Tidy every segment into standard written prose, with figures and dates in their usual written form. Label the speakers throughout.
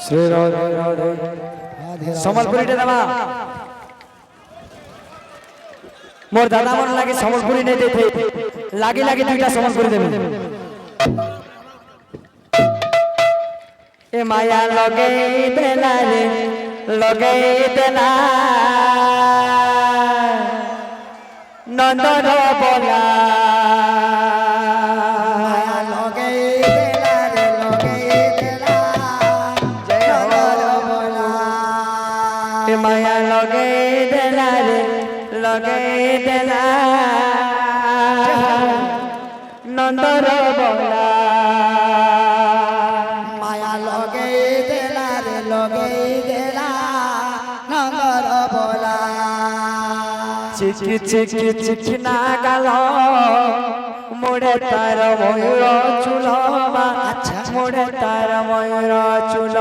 Speaker 1: শ্রী রাধে রাধে সম্বলপুরীটা দেবা মোর দাদা মন লাগে সম্বলপুরী নেই দেতে লাগি লাগি দুইটা সম্বলপুরী দেবে এ মায়া লগে দেলা রে লগে দেলা নন্দন বলা
Speaker 2: মায়া লগে দেলা রে লগে দেলা
Speaker 1: জয়
Speaker 2: নন্দন
Speaker 1: হো
Speaker 2: বলা
Speaker 1: এ মায়া লগে দেলা রে লগে দেলা নন্দন বলা
Speaker 2: মায়া লগে দেলা রে লগে দেলা নন্দন বলা
Speaker 1: চিকি চিকি চিকি না গাল মোড়ে তার ময়ূর চুল মোড়ে তার ময়ূর চুল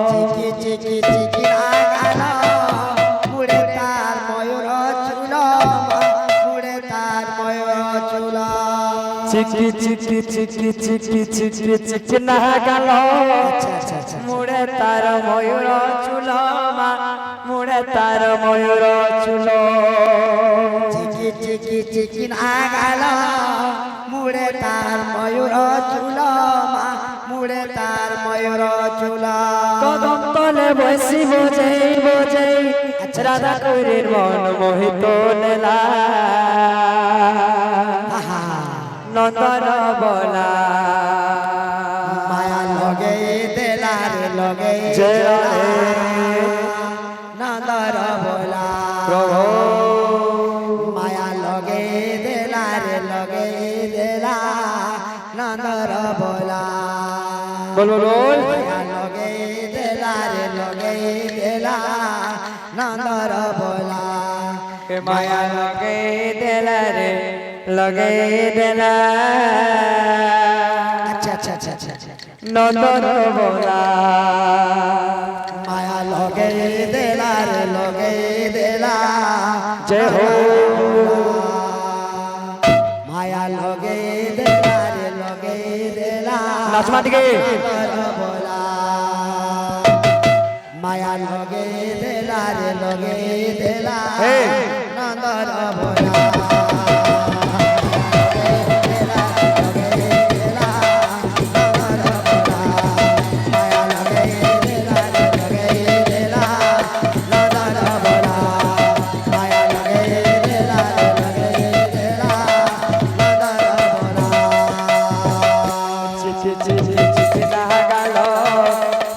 Speaker 2: চিকি চিকি চিকি নাগাল মুড়ে তার ময়ূর চুল মুড়ে তার ময়ূর চুল
Speaker 1: চিকি চিকি চিকি চিকি চিকি চিকি না গাল মোড়ে তার ময়ূর চুল মোড়ে তার ময়ূর চুল
Speaker 2: চিকি চিকি চিকি নাগাল মুড়ে তার ময়ূর চুল মুড়ে তার ময়ূর চুল
Speaker 1: কদম তলে বসি বোঝাই বোঝাই রাধা করির মন মোহিত নেলা নন্দন বলা
Speaker 2: মায়া লগে দেলা রে লগে
Speaker 1: জয়
Speaker 2: দেলা
Speaker 1: হে
Speaker 2: নন্দর বলা
Speaker 1: প্রভু
Speaker 2: মায়া লগে দেলা রে লগে দেলা নন্দর বলা
Speaker 1: বল বল বল
Speaker 2: মায়া লগে দেলা রে লগে দেলা নন্দর বলা
Speaker 1: কে মায়া লগে দেলা রে লগে দেলা
Speaker 2: আচ্ছা আচ্ছা আচ্ছা আচ্ছা আচ্ছা
Speaker 1: নন্দন বলা
Speaker 2: মায়া লগে দেলা রে লগে দেলা
Speaker 1: জয় হো
Speaker 2: মায়া লগে দেলা রে লগে দেলা
Speaker 1: নাচমা দিকে
Speaker 2: নন্দর বলা মায়া লগে দেলা রে লগে দেলা
Speaker 1: হে।
Speaker 2: নন্দর বলা
Speaker 1: চিকি চিকি চিকি না গাল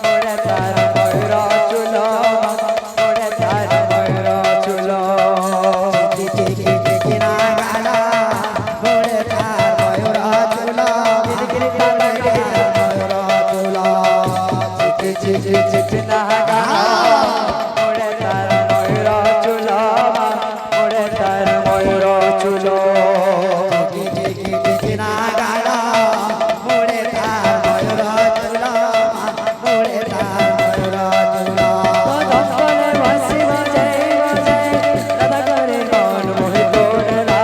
Speaker 1: মোড়ে তার ময়ূর চুল মোড়ে তার ময়ূর চুল চিকি চিকি না গাল মোড়ে তার ময়ূর চুল মোড়ে তার ময়ূর চুল কদম তলে বসি বোঝাই বোঝাই রাধা করির মন মোহিত নেলা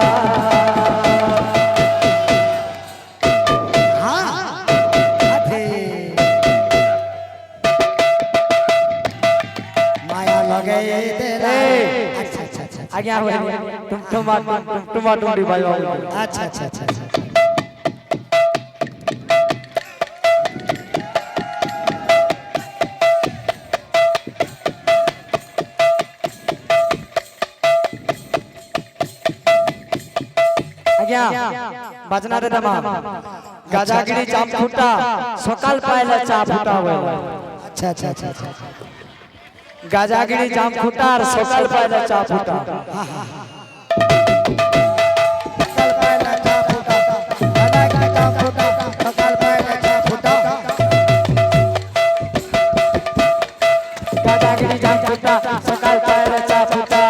Speaker 2: माया लगे तेरा
Speaker 1: ए।
Speaker 2: अच्छा अच्छा अच्छा
Speaker 1: आगे आओ तुम डूडी भाई
Speaker 2: अच्छा अच्छा अच्छा अच्छा
Speaker 1: আজ্ঞা বাজনা দে দমা গাজাগিরি চাপ ফুটা সকাল পাইলে চা ফুটা হবে
Speaker 2: अच्छा अच्छा अच्छा अच्छा
Speaker 1: গাজাগিরি জাম ফুটা আর সকাল পাইলে চা ফুটা
Speaker 2: कल पहला चा फूटा दादा का चा फूटा कल पहला चा फूटा
Speaker 1: গাজাগিরি জাম ফুটা সকাল পাইলে চা ফুটা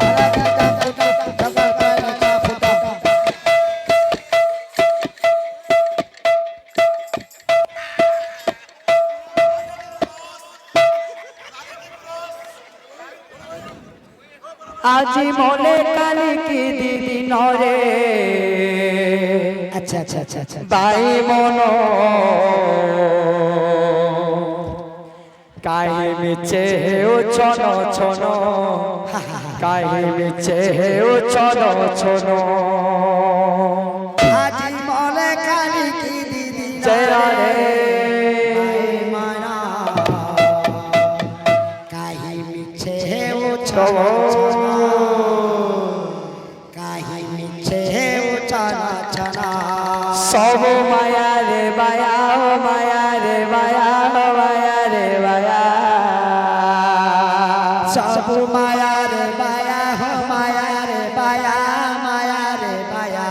Speaker 2: दादा का चा फूटा कल पहला चा फूटा
Speaker 1: আজি মনে কালি কি দিদি নরে
Speaker 2: अच्छा अच्छा अच्छा अच्छा
Speaker 1: বাই মন মিছে ও ছনো ছনো কাহি মিছে ও ছনো ছনো
Speaker 2: আজি মলে কালি কি দিদি
Speaker 1: চেরা রে
Speaker 2: মানা কাহি মিছে ও
Speaker 1: ছনো
Speaker 2: কাহি মিছে ও চানা চানা
Speaker 1: সব মায়া রে বায়া মায়া রে বায়া মায়া রে বায়া
Speaker 2: সব মায়া রে বায়া হো মায়া রে বায়া মায়া রে বায়া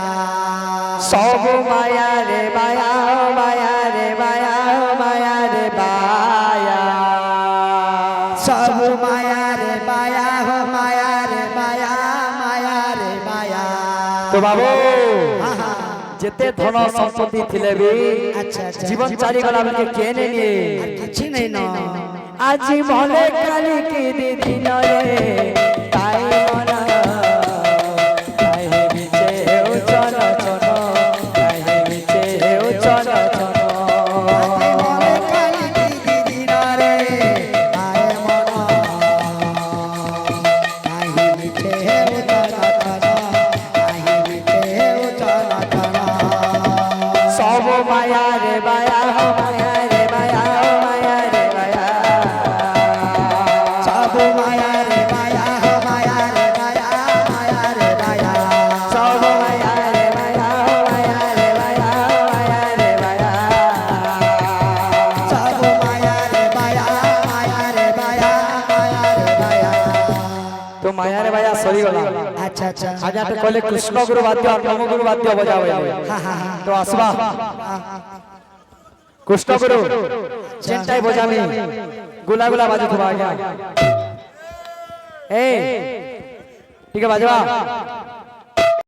Speaker 1: সব মায়া রে বায়া মায়া রে বায়া মায়া রে বায়া
Speaker 2: সব মায়া রে বায়া হো মায়া রে বায়া মায়া রে বায়া
Speaker 1: তো বাবু যেতে ধন সম্পত্তি থিলে বি
Speaker 2: আচ্ছা আচ্ছা
Speaker 1: জীবন চালি গলা বলে কেনে নিয়ে
Speaker 2: কিছু নেই না
Speaker 1: আজি মলে কালি কি দিন রে তাই মন তাই বিচে ও চল চল তাই বিচে ও চল চল
Speaker 2: মনে কালি দিদি রে আয় মন কাহি মিঠে ও চানা চানা কাহি মিঠে ও চানা চানা
Speaker 1: সব মায়া রে বায়া মায়া রে বায়া মায়া রে বায়া
Speaker 2: সব মায়া রে বায়া হো মায়া রে বায়া মায়া রে বায়া
Speaker 1: সব মায়া রে বায়া মায়া রে বায়া মায়া রে বায়া
Speaker 2: সব মায়া রে বায়া মায়া রে বায়া মায়া রে বায়া
Speaker 1: তো মায়া রে বায়া সরি গলা
Speaker 2: আচ্ছা আচ্ছা
Speaker 1: আজ আপনি কইলে কৃষ্ণ গুরু বাদ্য আর নম গুরু বাদ্য বজাবে তো আসবা কৃষ্ণ গুরু চেনটাই বজামি গুলা গুলা বাজু থবা আগে এই ঠিক আছে বাজবা